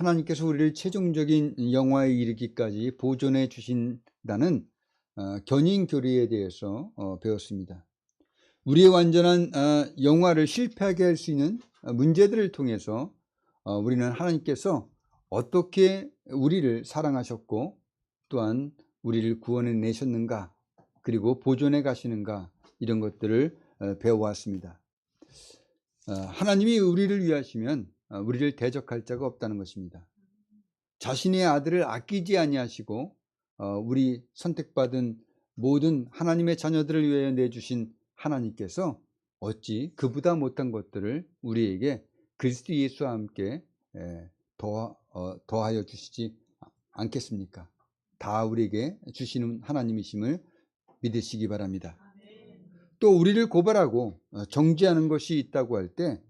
하나님께서 우리를 최종적인 영화에 이르기까지 보존해 주신다는 견인 교리에 대해서 배웠습니다. 우리의 완전한 영화를 실패하게 할 수 있는 문제들을 통해서 우리는 하나님께서 어떻게 우리를 사랑하셨고 또한 우리를 구원해 내셨는가, 그리고 보존해 가시는가, 이런 것들을 배워왔습니다. 하나님이 우리를 위하시면 우리를 대적할 자가 없다는 것입니다. 자신의 아들을 아끼지 아니하시고 우리 선택받은 모든 하나님의 자녀들을 위하여 내주신 하나님께서 어찌 그보다 못한 것들을 우리에게 그리스도 예수와 함께 더하여 주시지 않겠습니까? 다 우리에게 주시는 하나님이심을 믿으시기 바랍니다. 또 우리를 고발하고 정죄하는 것이 있다고 할 때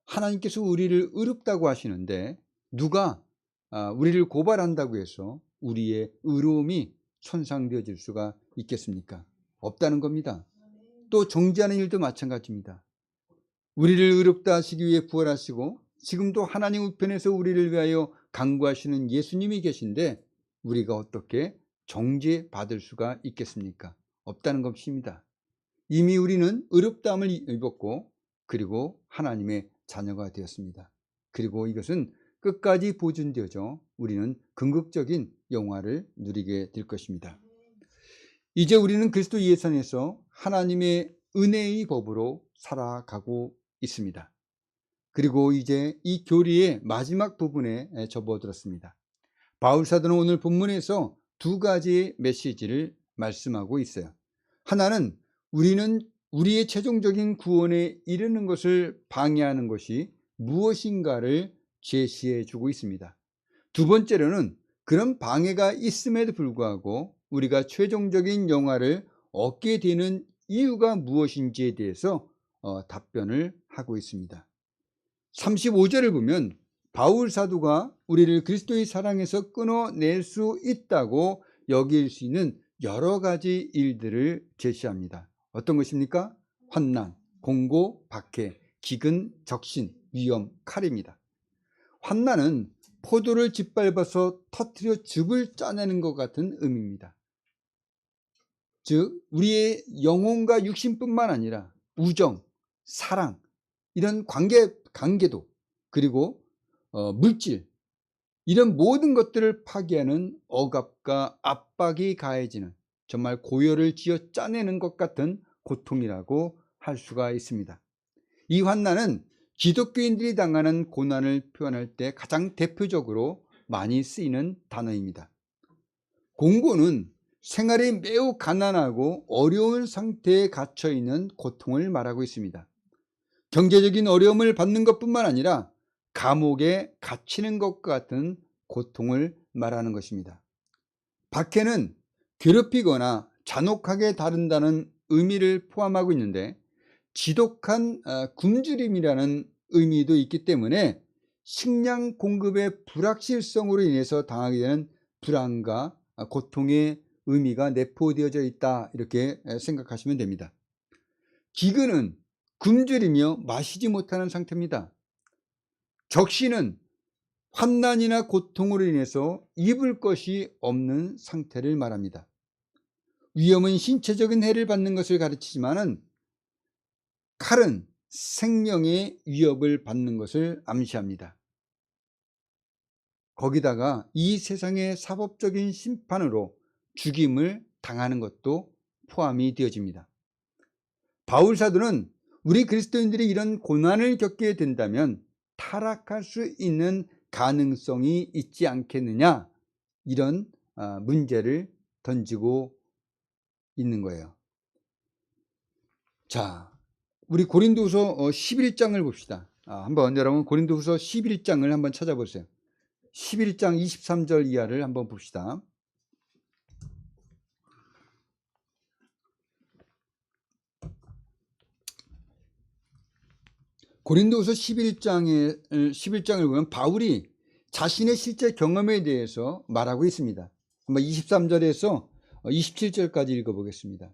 하나님께서 우리를 의롭다고 하시는데, 누가 우리를 고발한다고 해서 우리의 의로움이 손상되어질 수가 있겠습니까? 없다는 겁니다. 또 정죄하는 일도 마찬가지입니다. 우리를 의롭다 하시기 위해 부활하시고 지금도 하나님 우편에서 우리를 위하여 간구하시는 예수님이 계신데 우리가 어떻게 정죄받을 수가 있겠습니까? 없다는 것입니다. 이미 우리는 의롭다함을 입었고 그리고 하나님의 자녀가 되었습니다. 그리고 이것은 끝까지 보존되어져 우리는 궁극적인 영화를 누리게 될 것입니다. 이제 우리는 그리스도 예수 안에서 하나님의 은혜의 법으로 살아가고 있습니다. 그리고 이제 이 교리의 마지막 부분에 접어들었습니다. 바울 사도는 오늘 본문에서 두 가지의 메시지를 말씀하고 있어요. 하나는 우리는 우리의 최종적인 구원에 이르는 것을 방해하는 것이 무엇인가를 제시해 주고 있습니다. 두 번째로는 그런 방해가 있음에도 불구하고 우리가 최종적인 영화를 얻게 되는 이유가 무엇인지에 대해서 답변을 하고 있습니다. 35절을 보면 바울 사도가 우리를 그리스도의 사랑에서 끊어낼 수 있다고 여길 수 있는 여러 가지 일들을 제시합니다. 어떤 것입니까? 환난, 공고, 박해, 기근, 적신, 위험, 칼입니다. 환난은 포도를 짓밟아서 터뜨려 즙을 짜내는 것 같은 의미입니다. 즉 우리의 영혼과 육신뿐만 아니라 우정, 사랑, 이런 관계도, 그리고 물질, 이런 모든 것들을 파괴하는 억압과 압박이 가해지는 정말 고열을 지어 짜내는 것 같은 고통이라고 할 수가 있습니다. 이 환난은 기독교인들이 당하는 고난을 표현할 때 가장 대표적으로 많이 쓰이는 단어입니다. 공고는 생활이 매우 가난하고 어려운 상태에 갇혀 있는 고통을 말하고 있습니다. 경제적인 어려움을 받는 것뿐만 아니라 감옥에 갇히는 것과 같은 고통을 말하는 것입니다. 박해는 괴롭히거나 잔혹하게 다룬다는 의미를 포함하고 있는데 지독한 굶주림이라는 의미도 있기 때문에 식량 공급의 불확실성으로 인해서 당하게 되는 불안과 고통의 의미가 내포되어져 있다, 이렇게 생각하시면 됩니다. 기근은 굶주리며 마시지 못하는 상태입니다. 적신은 환난이나 고통으로 인해서 입을 것이 없는 상태를 말합니다. 위험은 신체적인 해를 받는 것을 가르치지만은 칼은 생명의 위협을 받는 것을 암시합니다. 거기다가 이 세상의 사법적인 심판으로 죽임을 당하는 것도 포함이 되어집니다. 바울 사도는 우리 그리스도인들이 이런 고난을 겪게 된다면 타락할 수 있는 가능성이 있지 않겠느냐, 이런 문제를 던지고 있는 거예요. 자, 우리 고린도후서 11장을 봅시다. 한번 여러분 고린도후서 11장을 한번 찾아보세요. 11장 23절 이하를 한번 봅시다. 고린도후서 11장을 보면 바울이 자신의 실제 경험에 대해서 말하고 있습니다. 한번 23절에서 27절까지 읽어보겠습니다.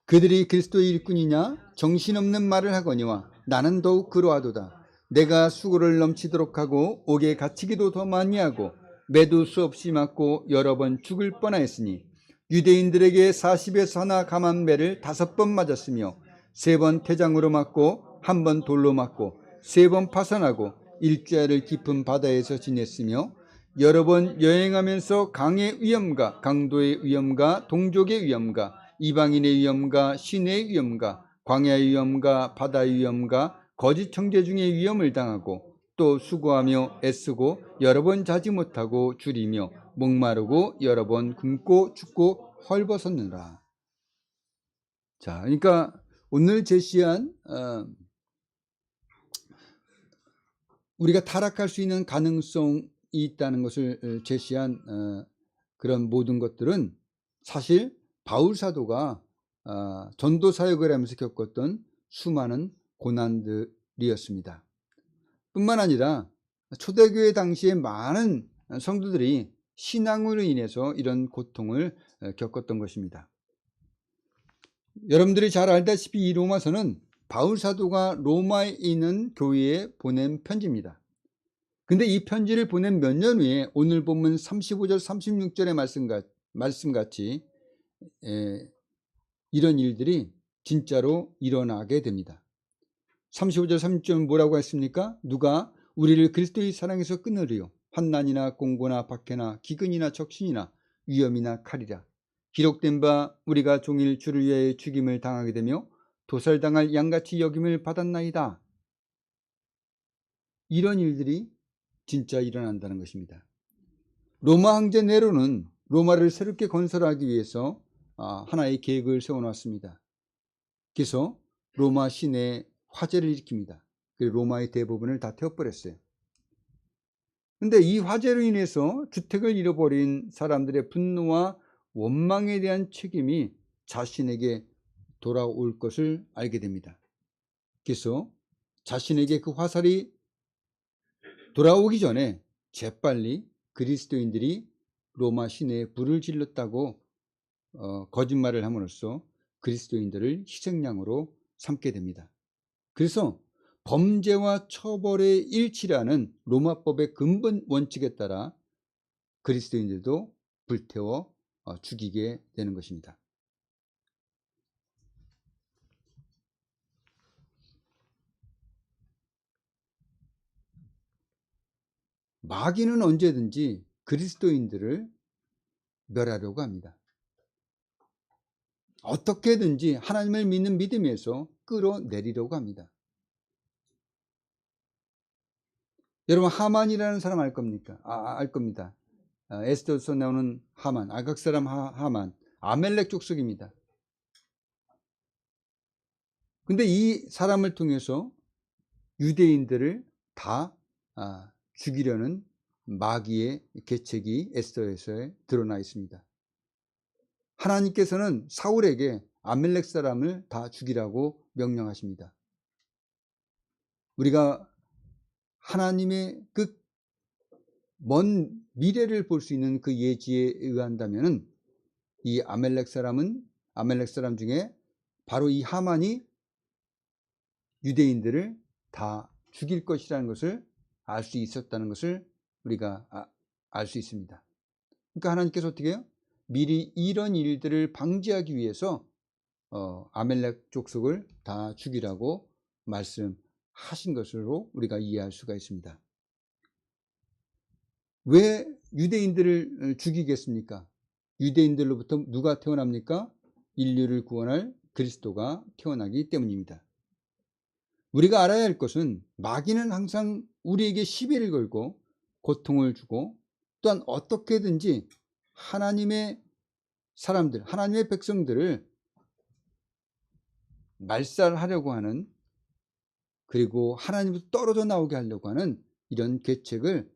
그들이 그리스도의 일꾼이냐? 정신없는 말을 하거니와 나는 더욱 그러하도다. 내가 수고를 넘치도록 하고 옥에 갇히기도 더 많이 하고 매도 수없이 맞고 여러 번 죽을 뻔하였으니 유대인들에게 40에서 하나 감한 매를 5번 맞았으며 3번 태장으로 맞고 1번 돌로 맞고 3번 파산하고 일주일을 깊은 바다에서 지냈으며 여러 번 여행하면서 강의 위험과 강도의 위험과 동족의 위험과 이방인의 위험과 신의 위험과 광야의 위험과 바다의 위험과 거짓 형제 중에 위험을 당하고 또 수고하며 애쓰고 여러 번 자지 못하고 줄이며 목마르고 여러 번 굶고 춥고 헐벗었느라. 자, 그러니까 오늘 제시한 우리가 타락할 수 있는 가능성이 있다는 것을 제시한 그런 모든 것들은 사실 바울 사도가 전도 사역을 하면서 겪었던 수많은 고난들이었습니다. 뿐만 아니라 초대교회 당시에 많은 성도들이 신앙으로 인해서 이런 고통을 겪었던 것입니다. 여러분들이 잘 알다시피 이 로마서는 바울 사도가 로마에 있는 교회에 보낸 편지입니다. 근데 이 편지를 보낸 몇 년 후에 오늘 본문 35절 36절의 말씀같이 이런 일들이 진짜로 일어나게 됩니다. 35절 36절은 뭐라고 했습니까? 누가 우리를 그리스도의 사랑에서 끊으리요? 환난이나 공고나 박해나 기근이나 적신이나 위험이나 칼이라. 기록된 바 우리가 종일 주를 위하여 죽임을 당하게 되며 도살당할 양같이 여김을 받았나이다. 이런 일들이 진짜 일어난다는 것입니다. 로마 황제 네로는 로마를 새롭게 건설하기 위해서 하나의 계획을 세워놨습니다. 그래서 로마 시내에 화재를 일으킵니다. 그리고 로마의 대부분을 다 태워버렸어요. 그런데 이 화재로 인해서 주택을 잃어버린 사람들의 분노와 원망에 대한 책임이 자신에게 돌아올 것을 알게 됩니다. 그래서 자신에게 그 화살이 돌아오기 전에 재빨리 그리스도인들이 로마 시내에 불을 질렀다고 거짓말을 함으로써 그리스도인들을 희생양으로 삼게 됩니다. 그래서 범죄와 처벌의 일치라는 로마법의 근본 원칙에 따라 그리스도인들도 불태워 죽이게 되는 것입니다. 마귀는 언제든지 그리스도인들을 멸하려고 합니다. 어떻게든지 하나님을 믿는 믿음에서 끌어내리려고 합니다. 여러분, 하만이라는 사람 알 겁니까? 알 겁니다. 에스더서 나오는 하만, 아각 사람 하만, 아멜렉 족속입니다. 근데 이 사람을 통해서 유대인들을 다 죽이려는 마귀의 계책이 에스더에서 드러나 있습니다. 하나님께서는 사울에게 아멜렉 사람을 다 죽이라고 명령하십니다. 우리가 하나님의 그 먼 미래를 볼 수 있는 그 예지에 의한다면 이 아멜렉 사람 중에 바로 이 하만이 유대인들을 다 죽일 것이라는 것을 알 수 있었다는 것을 우리가 알 수 있습니다. 그러니까 하나님께서 어떻게 해요? 미리 이런 일들을 방지하기 위해서 아멜렉 족속을 다 죽이라고 말씀하신 것으로 우리가 이해할 수가 있습니다. 왜 유대인들을 죽이겠습니까? 유대인들로부터 누가 태어납니까? 인류를 구원할 그리스도가 태어나기 때문입니다. 우리가 알아야 할 것은 마귀는 항상 우리에게 시비를 걸고 고통을 주고 또한 어떻게든지 하나님의 사람들, 하나님의 백성들을 말살하려고 하는, 그리고 하나님부터 떨어져 나오게 하려고 하는 이런 계책을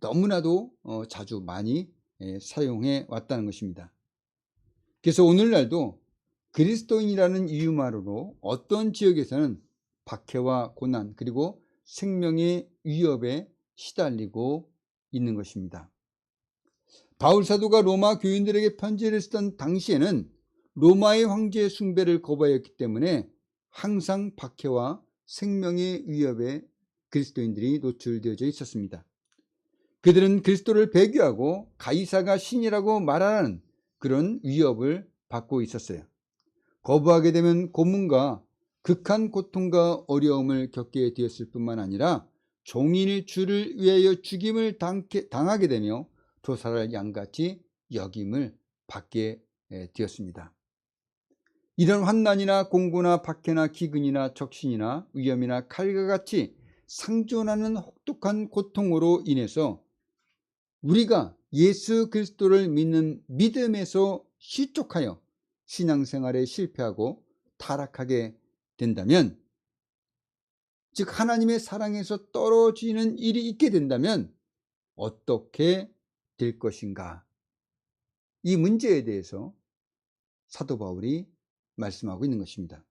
너무나도 자주 많이 사용해 왔다는 것입니다. 그래서 오늘날도 그리스도인이라는 이유만으로 어떤 지역에서는 박해와 고난 그리고 생명의 위협에 시달리고 있는 것입니다. 바울 사도가 로마 교인들에게 편지를 쓰던 당시에는 로마의 황제 숭배를 거부하였기 때문에 항상 박해와 생명의 위협에 그리스도인들이 노출되어져 있었습니다. 그들은 그리스도를 배교하고 가이사가 신이라고 말하는 그런 위협을 받고 있었어요. 거부하게 되면 고문과 극한 고통과 어려움을 겪게 되었을 뿐만 아니라 종일 주를 위하여 죽임을 당하게 되며 도살할 양같이 여김을 받게 되었습니다. 이런 환난이나 공고나 박해나 기근이나 적신이나 위험이나 칼과 같이 상존하는 혹독한 고통으로 인해서 우리가 예수 그리스도를 믿는 믿음에서 실족하여 신앙생활에 실패하고 타락하게 된다면, 즉 하나님의 사랑에서 떨어지는 일이 있게 된다면 어떻게 될 것인가? 이 문제에 대해서 사도 바울이 말씀하고 있는 것입니다.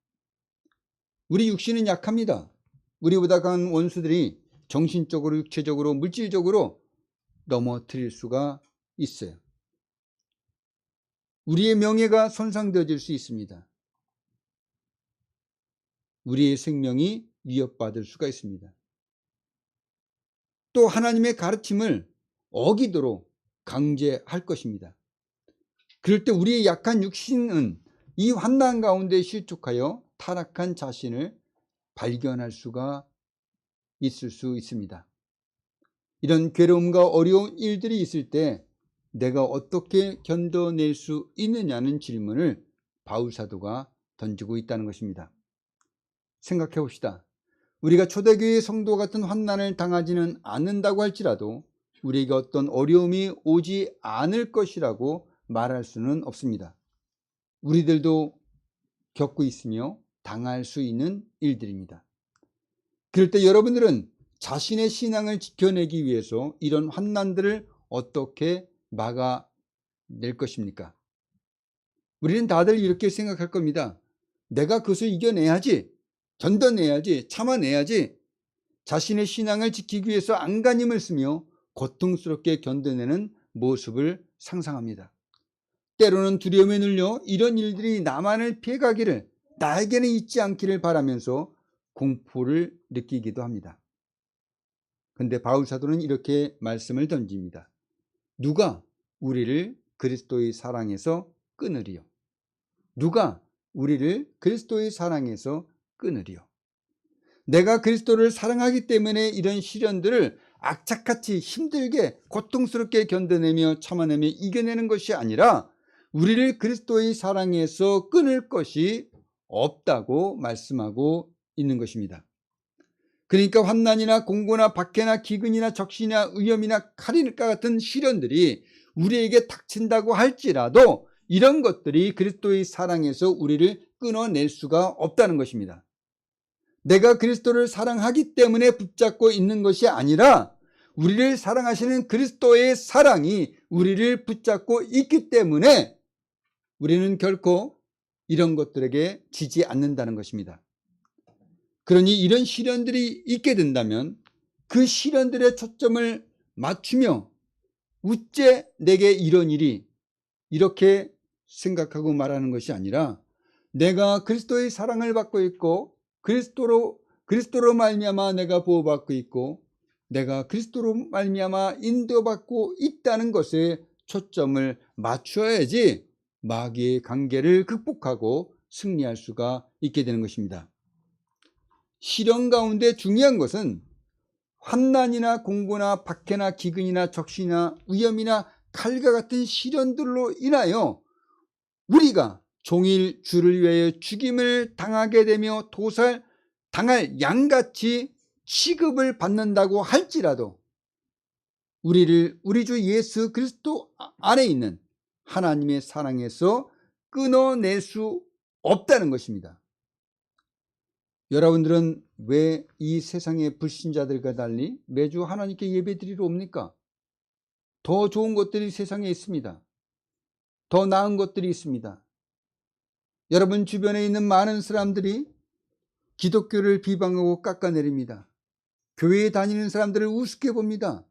우리 육신은 약합니다. 우리보다 강한 원수들이 정신적으로, 육체적으로, 물질적으로 넘어뜨릴 수가 있어요. 우리의 명예가 손상되어질 수 있습니다. 우리의 생명이 위협받을 수가 있습니다. 또 하나님의 가르침을 어기도록 강제할 것입니다. 그럴 때 우리의 약한 육신은 이 환난 가운데 실족하여 타락한 자신을 발견할 수가 있을 수 있습니다. 이런 괴로움과 어려운 일들이 있을 때 내가 어떻게 견뎌낼 수 있느냐는 질문을 바울 사도가 던지고 있다는 것입니다. 생각해 봅시다. 우리가 초대교회 성도 같은 환난을 당하지는 않는다고 할지라도 우리에게 어떤 어려움이 오지 않을 것이라고 말할 수는 없습니다. 우리들도 겪고 있으며 당할 수 있는 일들입니다. 그럴 때 여러분들은 자신의 신앙을 지켜내기 위해서 이런 환난들을 어떻게 막아낼 것입니까? 우리는 다들 이렇게 생각할 겁니다. 내가 그것을 이겨내야지, 견뎌내야지, 참아내야지. 자신의 신앙을 지키기 위해서 안간힘을 쓰며 고통스럽게 견뎌내는 모습을 상상합니다. 때로는 두려움에 눌려 이런 일들이 나만을 피해가기를, 나에게는 있지 않기를 바라면서 공포를 느끼기도 합니다. 그런데 바울 사도는 이렇게 말씀을 던집니다. 누가 우리를 그리스도의 사랑에서 끊으리요? 누가 우리를 그리스도의 사랑에서 끊으리요? 내가 그리스도를 사랑하기 때문에 이런 시련들을 악착같이 힘들게 고통스럽게 견뎌내며 참아내며 이겨내는 것이 아니라 우리를 그리스도의 사랑에서 끊을 것이 없다고 말씀하고 있는 것입니다. 그러니까 환난이나 공고나 박해나 기근이나 적신이나 위험이나 칼과 같은 시련들이 우리에게 닥친다고 할지라도 이런 것들이 그리스도의 사랑에서 우리를 끊어낼 수가 없다는 것입니다. 내가 그리스도를 사랑하기 때문에 붙잡고 있는 것이 아니라 우리를 사랑하시는 그리스도의 사랑이 우리를 붙잡고 있기 때문에 우리는 결코 이런 것들에게 지지 않는다는 것입니다. 그러니 이런 시련들이 있게 된다면 그 시련들의 초점을 맞추며 우째 내게 이런 일이, 이렇게 생각하고 말하는 것이 아니라 내가 그리스도의 사랑을 받고 있고 그리스도로 말미암아 내가 보호받고 있고 내가 그리스도로 말미암아 인도받고 있다는 것에 초점을 맞추어야지 마귀의 관계를 극복하고 승리할 수가 있게 되는 것입니다. 시련 가운데 중요한 것은 환난이나 공고나 박해나 기근이나 적신이나 위험이나 칼과 같은 시련들로 인하여 우리가 종일 주를 위하여 죽임을 당하게 되며 당할 양같이 취급을 받는다고 할지라도 우리를 우리 주 예수 그리스도 안에 있는 하나님의 사랑에서 끊어낼 수 없다는 것입니다. 여러분들은 왜 이 세상의 불신자들과 달리 매주 하나님께 예배드리러 옵니까? 더 좋은 것들이 세상에 있습니다. 더 나은 것들이 있습니다. 여러분 주변에 있는 많은 사람들이 기독교를 비방하고 깎아내립니다. 교회에 다니는 사람들을 우습게 봅니다.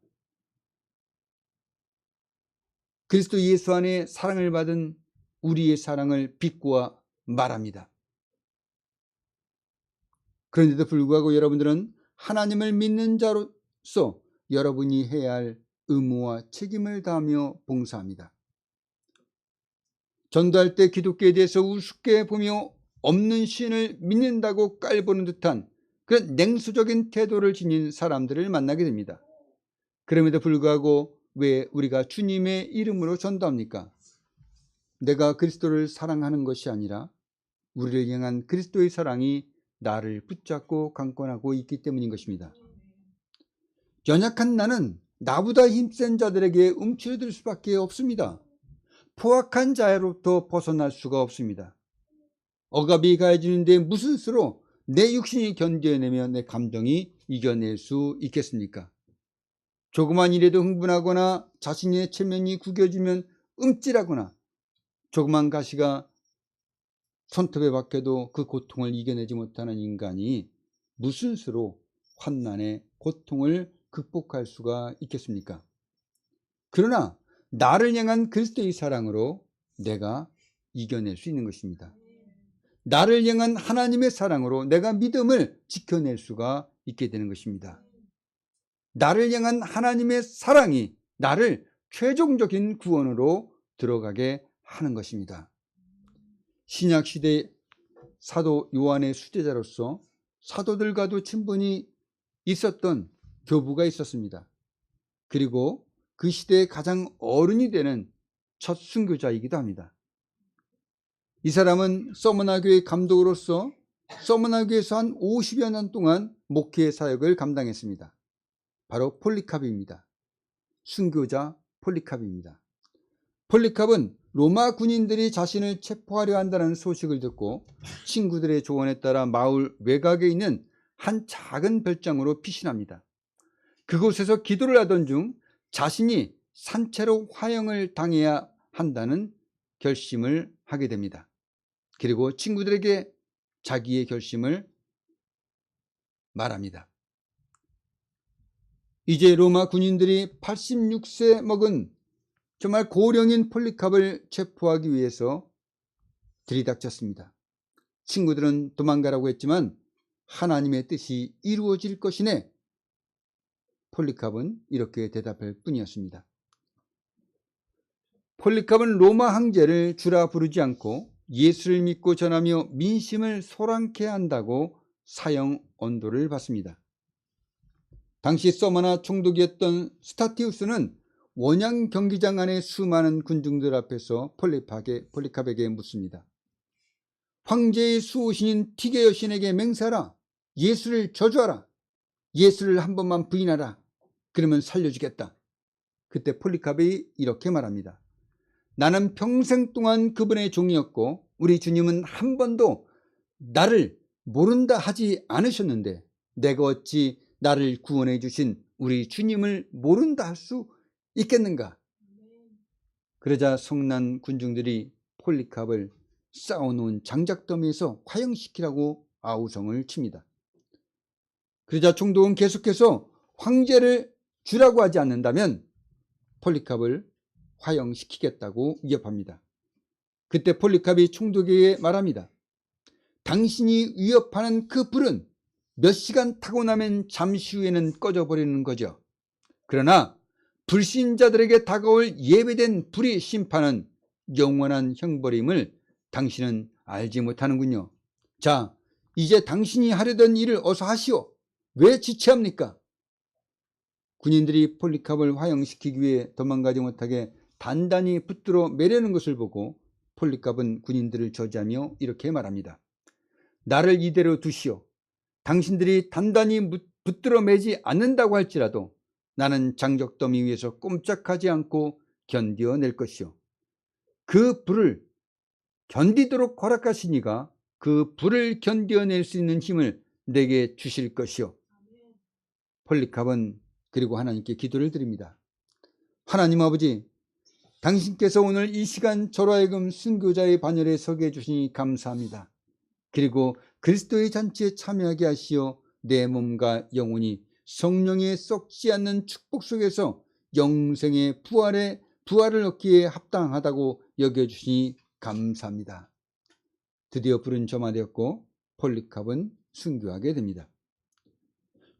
그리스도 예수 안에 사랑을 받은 우리의 사랑을 비꼬아 말합니다. 그런데도 불구하고 여러분들은 하나님을 믿는 자로서 여러분이 해야 할 의무와 책임을 다하며 봉사합니다. 전도할 때 기독교에 대해서 우습게 보며 없는 신을 믿는다고 깔보는 듯한 그런 냉소적인 태도를 지닌 사람들을 만나게 됩니다. 그럼에도 불구하고 왜 우리가 주님의 이름으로 전도합니까? 내가 그리스도를 사랑하는 것이 아니라 우리를 향한 그리스도의 사랑이 나를 붙잡고 강권하고 있기 때문인 것입니다. 연약한 나는 나보다 힘센 자들에게 움츠러들 수밖에 없습니다. 포악한 자로부터 벗어날 수가 없습니다. 억압이 가해지는데 무슨 수로 내 육신이 견뎌내며 내 감정이 이겨낼 수 있겠습니까? 조그만 일에도 흥분하거나 자신의 체면이 구겨지면 움찔하거나 조그만 가시가 손톱에 박혀도 그 고통을 이겨내지 못하는 인간이 무슨 수로 환난의 고통을 극복할 수가 있겠습니까? 그러나 나를 향한 그리스도의 사랑으로 내가 이겨낼 수 있는 것입니다. 나를 향한 하나님의 사랑으로 내가 믿음을 지켜낼 수가 있게 되는 것입니다. 나를 향한 하나님의 사랑이 나를 최종적인 구원으로 들어가게 하는 것입니다. 신약시대 사도 요한의 수제자로서 사도들과도 친분이 있었던 교부가 있었습니다. 그리고 그 시대의 가장 어른이 되는 첫 순교자이기도 합니다. 이 사람은 서머나교의 감독으로서 서머나교에서 한 50여 년 동안 목회 사역을 감당했습니다. 바로 폴리카브입니다. 순교자 폴리카브입니다. 폴리카브는 로마 군인들이 자신을 체포하려 한다는 소식을 듣고 친구들의 조언에 따라 마을 외곽에 있는 한 작은 별장으로 피신합니다. 그곳에서 기도를 하던 중 자신이 산채로 화형을 당해야 한다는 결심을 하게 됩니다. 그리고 친구들에게 자기의 결심을 말합니다. 이제 로마 군인들이 86세 먹은 정말 고령인 폴리캅을 체포하기 위해서 들이닥쳤습니다. 친구들은 도망가라고 했지만 하나님의 뜻이 이루어질 것이네. 폴리캅은 이렇게 대답할 뿐이었습니다. 폴리캅은 로마 황제를 주라 부르지 않고 예수를 믿고 전하며 민심을 소란케 한다고 사형 언도를 받습니다. 당시 서머나 총독이었던 스타티우스는 원양 경기장 안의 수많은 군중들 앞에서 폴리캅에게 묻습니다. 황제의 수호신인 티게 여신에게 맹세하라. 예수를 저주하라. 예수를 한 번만 부인하라. 그러면 살려주겠다. 그때 폴리캅이 이렇게 말합니다. 나는 평생 동안 그분의 종이었고 우리 주님은 한 번도 나를 모른다 하지 않으셨는데 내가 어찌 나를 구원해 주신 우리 주님을 모른다 할 수 있겠는가? 그러자 성난 군중들이 폴리캅을 쌓아놓은 장작더미에서 화형시키라고 아우성을 칩니다. 그러자 총독은 계속해서 황제를 주라고 하지 않는다면 폴리캅을 화형시키겠다고 위협합니다. 그때 폴리캅이 총독에게 말합니다. 당신이 위협하는 그 불은 몇 시간 타고 나면 잠시 후에는 꺼져버리는 거죠. 그러나 불신자들에게 다가올 예배된 불의 심판은 영원한 형벌임을 당신은 알지 못하는군요. 자, 이제 당신이 하려던 일을 어서 하시오. 왜 지체합니까? 군인들이 폴리캅을 화형시키기 위해 도망가지 못하게 단단히 붙들어 매려는 것을 보고 폴리캅은 군인들을 저지하며 이렇게 말합니다. 나를 이대로 두시오. 당신들이 단단히 붙들어 매지 않는다고 할지라도 나는 장작더미 위에서 꼼짝하지 않고 견뎌낼 것이오. 그 불을 견디도록 허락하시니가 그 불을 견뎌낼 수 있는 힘을 내게 주실 것이오. 폴리캅은 그리고 하나님께 기도를 드립니다. 하나님 아버지, 당신께서 오늘 이 시간 저로 하여금 순교자의 반열에 서게 해주시니 감사합니다. 그리고 그리스도의 잔치에 참여하게 하시어 내 몸과 영혼이 성령에 썩지 않는 축복 속에서 영생의 부활을 얻기에 합당하다고 여겨주시니 감사합니다. 드디어 불은 점화되었고 폴리캅은 순교하게 됩니다.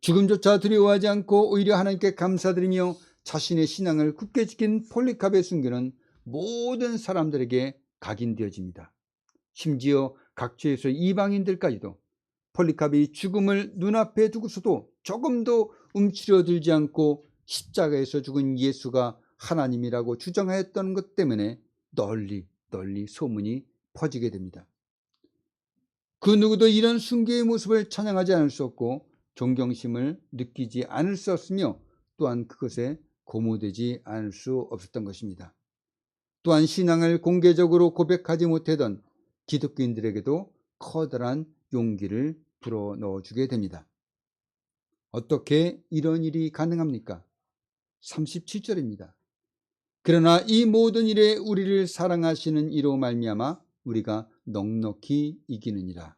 죽음조차 두려워하지 않고 오히려 하나님께 감사드리며 자신의 신앙을 굳게 지킨 폴리카베의 순교는 모든 사람들에게 각인되어집니다. 심지어 각처에서 이방인들까지도 폴리카베의 죽음을 눈앞에 두고서도 조금도 움츠러들지 않고 십자가에서 죽은 예수가 하나님이라고 주장하였던 것 때문에 널리 소문이 퍼지게 됩니다. 그 누구도 이런 순교의 모습을 찬양하지 않을 수 없고 존경심을 느끼지 않을 수 없으며 또한 그것에 고무되지 않을 수 없었던 것입니다. 또한 신앙을 공개적으로 고백하지 못하던 기독교인들에게도 커다란 용기를 불어넣어 주게 됩니다. 어떻게 이런 일이 가능합니까? 37절입니다. 그러나 이 모든 일에 우리를 사랑하시는 이로 말미암아 우리가 넉넉히 이기느니라.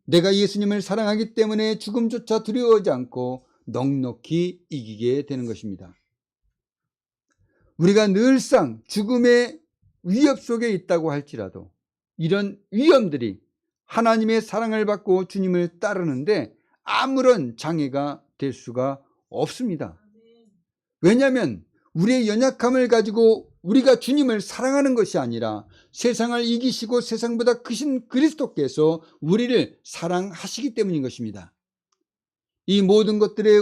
내가 예수님을 사랑하기 때문에 죽음조차 두려워하지 않고 넉넉히 이기게 되는 것입니다. 우리가 늘상 죽음의 위협 속에 있다고 할지라도 이런 위험들이 하나님의 사랑을 받고 주님을 따르는데 아무런 장애가 될 수가 없습니다. 왜냐하면 우리의 연약함을 가지고 우리가 주님을 사랑하는 것이 아니라 세상을 이기시고 세상보다 크신 그리스도께서 우리를 사랑하시기 때문인 것입니다. 이 모든 것들에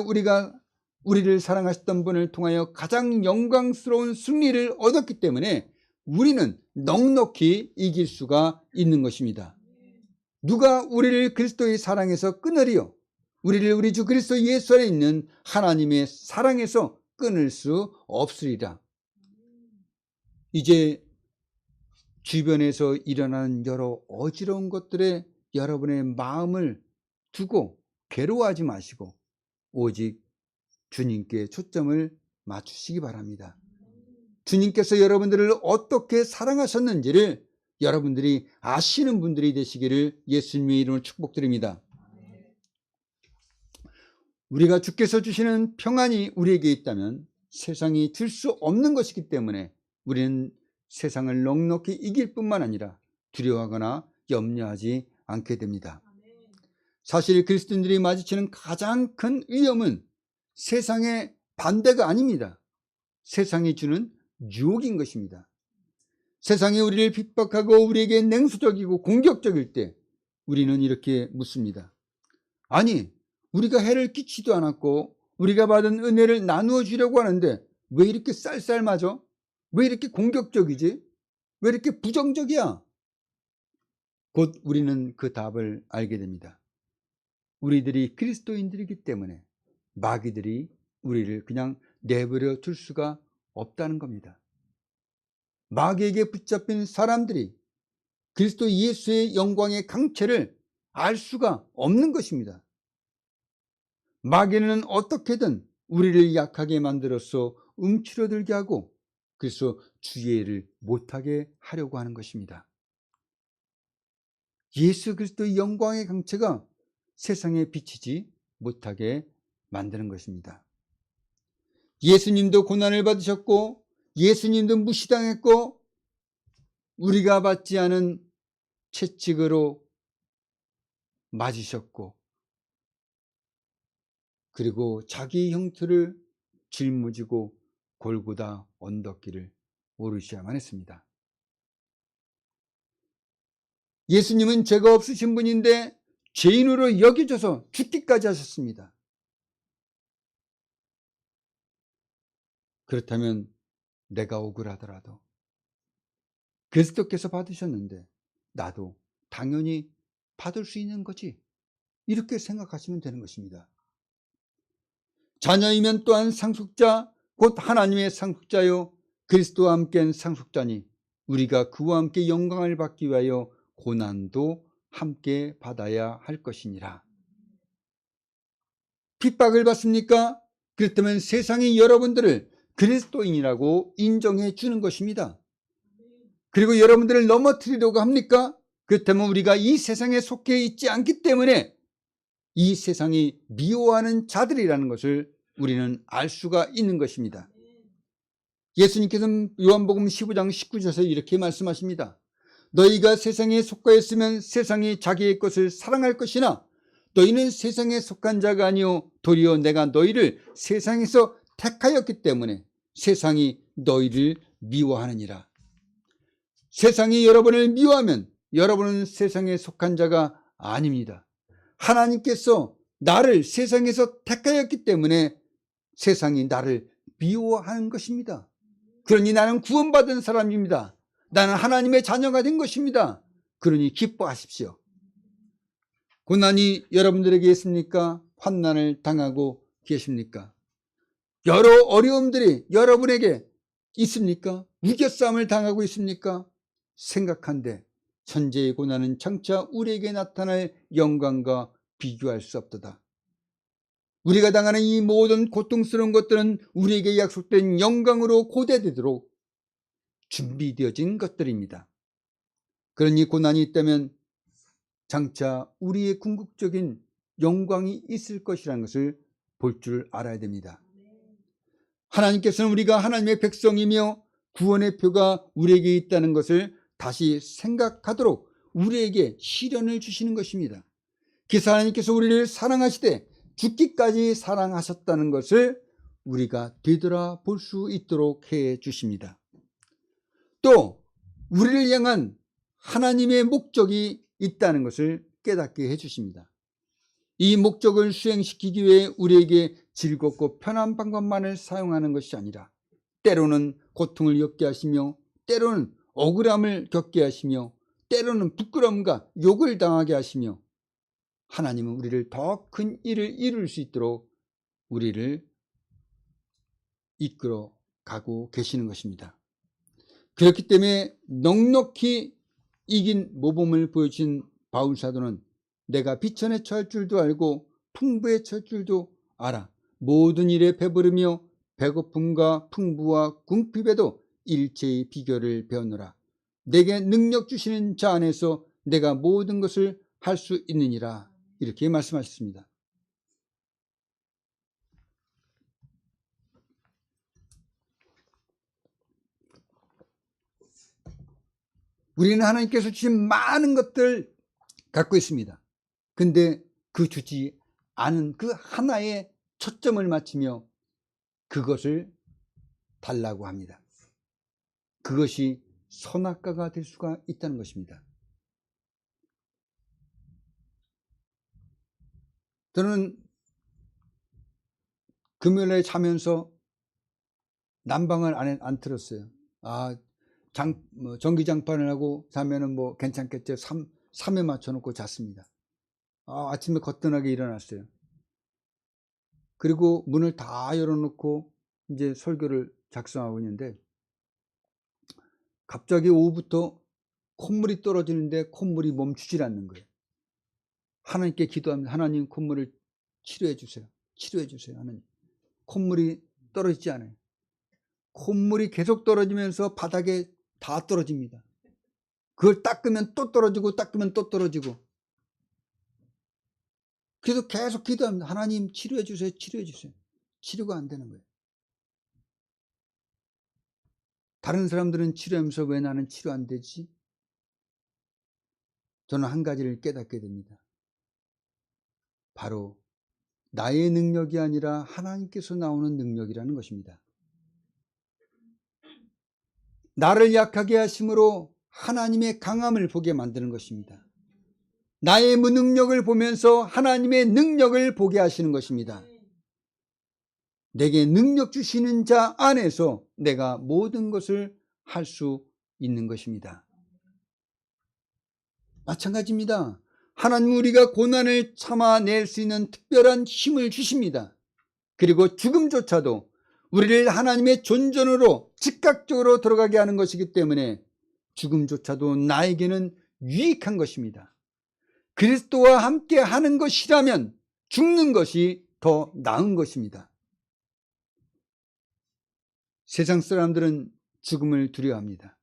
우리를 사랑하셨던 분을 통하여 가장 영광스러운 승리를 얻었기 때문에 우리는 넉넉히 이길 수가 있는 것입니다. 누가 우리를 그리스도의 사랑에서 끊으리요? 우리를 우리 주 그리스도 예수 안에 있는 하나님의 사랑에서 끊을 수 없으리라. 이제 주변에서 일어나는 여러 어지러운 것들에 여러분의 마음을 두고 괴로워하지 마시고 오직 주님께 초점을 맞추시기 바랍니다. 주님께서 여러분들을 어떻게 사랑하셨는지를 여러분들이 아시는 분들이 되시기를 예수님의 이름으로 축복드립니다. 우리가 주께서 주시는 평안이 우리에게 있다면 세상이 줄 수 없는 것이기 때문에 우리는 세상을 넉넉히 이길 뿐만 아니라 두려워하거나 염려하지 않게 됩니다. 사실 그리스도인들이 마주치는 가장 큰 위험은 세상의 반대가 아닙니다. 세상이 주는 유혹인 것입니다. 세상이 우리를 핍박하고 우리에게 냉소적이고 공격적일 때 우리는 이렇게 묻습니다. 아니, 우리가 해를 끼치지도 않았고 우리가 받은 은혜를 나누어 주려고 하는데 왜 이렇게 쌀쌀맞아? 왜 이렇게 공격적이지? 왜 이렇게 부정적이야? 곧 우리는 그 답을 알게 됩니다. 우리들이 그리스도인들이기 때문에 마귀들이 우리를 그냥 내버려 둘 수가 없다는 겁니다. 마귀에게 붙잡힌 사람들이 그리스도 예수의 영광의 강체를 알 수가 없는 것입니다. 마귀는 어떻게든 우리를 약하게 만들어서 움츠러들게 하고 그래서 주의 일을 못하게 하려고 하는 것입니다. 예수 그리스도의 영광의 강체가 세상에 비치지 못하게 만드는 것입니다. 예수님도 고난을 받으셨고 예수님도 무시당했고 우리가 받지 않은 채찍으로 맞으셨고 그리고 자기 형틀을 짊어지고 골고다 언덕길을 오르셔야만 했습니다. 예수님은 죄가 없으신 분인데 죄인으로 여겨져서 죽기까지 하셨습니다. 그렇다면 내가 억울하더라도 그리스도께서 받으셨는데 나도 당연히 받을 수 있는 거지, 이렇게 생각하시면 되는 것입니다. 자녀이면 또한 상속자 곧 하나님의 상속자요 그리스도와 함께한 상속자니 우리가 그와 함께 영광을 받기 위하여 고난도 함께 받아야 할 것이니라. 핍박을 받습니까? 그렇다면 세상이 여러분들을 그리스도인이라고 인정해 주는 것입니다. 그리고 여러분들을 넘어뜨리려고 합니까? 그렇다면 우리가 이 세상에 속해 있지 않기 때문에 이 세상이 미워하는 자들이라는 것을 우리는 알 수가 있는 것입니다. 예수님께서는 요한복음 15장 19절에서 이렇게 말씀하십니다. 너희가 세상에 속하였으면 세상이 자기의 것을 사랑할 것이나 너희는 세상에 속한 자가 아니요 도리어 내가 너희를 세상에서 택하였기 때문에 세상이 너희를 미워하느니라. 세상이 여러분을 미워하면 여러분은 세상에 속한 자가 아닙니다. 하나님께서 나를 세상에서 택하였기 때문에 세상이 나를 미워하는 것입니다. 그러니 나는 구원받은 사람입니다. 나는 하나님의 자녀가 된 것입니다. 그러니 기뻐하십시오. 고난이 여러분들에게 있습니까? 환난을 당하고 계십니까? 여러 어려움들이 여러분에게 있습니까? 우겨싸움을 당하고 있습니까? 생각한데 천재의 고난은 장차 우리에게 나타날 영광과 비교할 수 없도다. 우리가 당하는 이 모든 고통스러운 것들은 우리에게 약속된 영광으로 고대되도록 준비되어진 것들입니다. 그러니 고난이 있다면 장차 우리의 궁극적인 영광이 있을 것이라는 것을 볼 줄 알아야 됩니다. 하나님께서는 우리가 하나님의 백성이며 구원의 표가 우리에게 있다는 것을 다시 생각하도록 우리에게 시련을 주시는 것입니다. 그래서 하나님께서 우리를 사랑하시되 죽기까지 사랑하셨다는 것을 우리가 되돌아볼 수 있도록 해 주십니다. 또 우리를 향한 하나님의 목적이 있다는 것을 깨닫게 해 주십니다. 이 목적을 수행시키기 위해 우리에게 즐겁고 편한 방법만을 사용하는 것이 아니라 때로는 고통을 겪게 하시며 때로는 억울함을 겪게 하시며 때로는 부끄러움과 욕을 당하게 하시며 하나님은 우리를 더 큰 일을 이룰 수 있도록 우리를 이끌어 가고 계시는 것입니다. 그렇기 때문에 넉넉히 이긴 모범을 보여준 바울 사도는 내가 비천에 처할 줄도 알고 풍부에 처할 줄도 알아. 모든 일에 배부르며 배고픔과 풍부와 궁핍에도 일체의 비결을 배우노라. 내게 능력 주시는 자 안에서 내가 모든 것을 할 수 있느니라. 이렇게 말씀하셨습니다. 우리는 하나님께서 주신 많은 것들 갖고 있습니다. 근데 그 주지 않은 그 하나에 초점을 맞추며 그것을 달라고 합니다. 그것이 선악과가 될 수가 있다는 것입니다. 저는 금요일에 자면서 난방을 안 틀었어요. 전기장판을 하고 자면은 뭐 괜찮겠죠. 3에 맞춰놓고 잤습니다. 아침에 거뜬하게 일어났어요. 그리고 문을 다 열어놓고 이제 설교를 작성하고 있는데 갑자기 오후부터 콧물이 떨어지는데 콧물이 멈추질 않는 거예요. 하나님께 기도합니다. 하나님, 콧물을 치료해 주세요. 치료해 주세요. 하나님. 콧물이 떨어지지 않아요. 콧물이 계속 떨어지면서 바닥에 다 떨어집니다. 그걸 닦으면 또 떨어지고 닦으면 또 떨어지고. 그래서 계속 기도합니다. 하나님, 치료해 주세요. 치료해 주세요. 치료가 안 되는 거예요. 다른 사람들은 치료하면서 왜 나는 치료 안 되지? 저는 한 가지를 깨닫게 됩니다. 바로 나의 능력이 아니라 하나님께서 나오는 능력이라는 것입니다. 나를 약하게 하심으로 하나님의 강함을 보게 만드는 것입니다. 나의 무능력을 보면서 하나님의 능력을 보게 하시는 것입니다. 내게 능력 주시는 자 안에서 내가 모든 것을 할 수 있는 것입니다. 마찬가지입니다. 하나님 우리가 고난을 참아낼 수 있는 특별한 힘을 주십니다. 그리고 죽음조차도 우리를 하나님의 존전으로 즉각적으로 들어가게 하는 것이기 때문에 죽음조차도 나에게는 유익한 것입니다. 그리스도와 함께 하는 것이라면 죽는 것이 더 나은 것입니다. 세상 사람들은 죽음을 두려워합니다.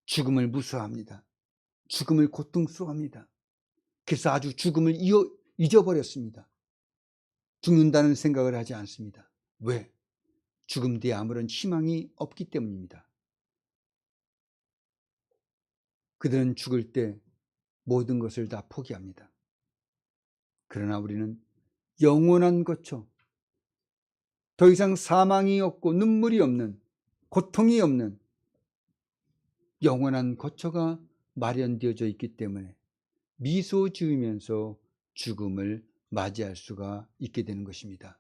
죽음을 무서워합니다. 죽음을 고통스러워합니다. 그래서 아주 죽음을 잊어버렸습니다. 죽는다는 생각을 하지 않습니다. 왜? 죽음 뒤에 아무런 희망이 없기 때문입니다. 그들은 죽을 때 모든 것을 다 포기합니다. 그러나 우리는 영원한 거처, 더 이상 사망이 없고 눈물이 없는, 고통이 없는 영원한 거처가 마련되어져 있기 때문에 미소 지으면서 죽음을 맞이할 수가 있게 되는 것입니다.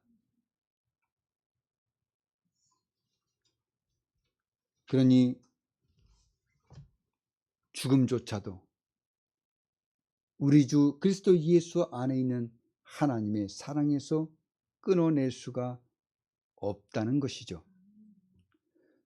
그러니 죽음조차도 우리 주 그리스도 예수 안에 있는 하나님의 사랑에서 끊어낼 수가 없다는 것이죠.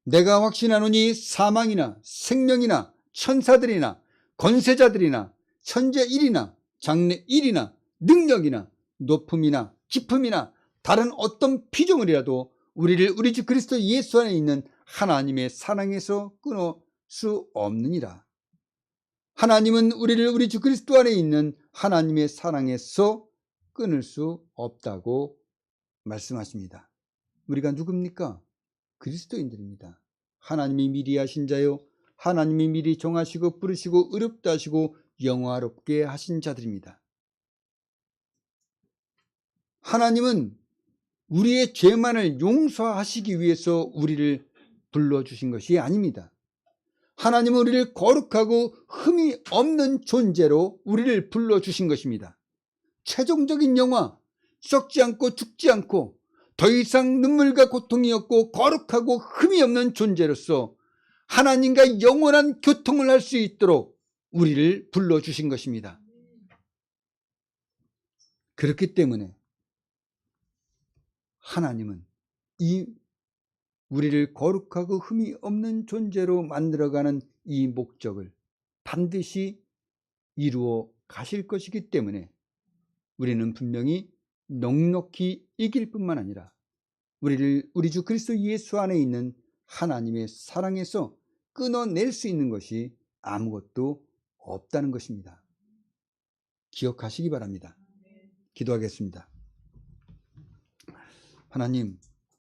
내가 확신하노니 사망이나 생명이나 천사들이나 권세자들이나 천재일이나 장래일이나 능력이나 높음이나 깊음이나 다른 어떤 피조물이라도 우리를 우리 주 그리스도 예수 안에 있는 하나님의 사랑에서 끊을 수 없느니라. 하나님은 우리를 우리 주 그리스도 안에 있는 하나님의 사랑에서 끊을 수 없다고 말씀하십니다. 우리가 누굽니까? 그리스도인들입니다. 하나님이 미리 하신 자요, 하나님이 미리 정하시고 부르시고 의롭다 하시고 영화롭게 하신 자들입니다. 하나님은 우리의 죄만을 용서하시기 위해서 우리를 불러주신 것이 아닙니다. 하나님은 우리를 거룩하고 흠이 없는 존재로 우리를 불러주신 것입니다. 최종적인 영화, 썩지 않고 죽지 않고 더 이상 눈물과 고통이 없고 거룩하고 흠이 없는 존재로서 하나님과 영원한 교통을 할 수 있도록 우리를 불러주신 것입니다. 그렇기 때문에 하나님은 이 우리를 거룩하고 흠이 없는 존재로 만들어가는 이 목적을 반드시 이루어 가실 것이기 때문에 우리는 분명히 넉넉히 이길 뿐만 아니라 우리를 우리 주 그리스도 예수 안에 있는 하나님의 사랑에서 끊어낼 수 있는 것이 아무것도 없다는 것입니다. 기억하시기 바랍니다. 기도하겠습니다. 하나님,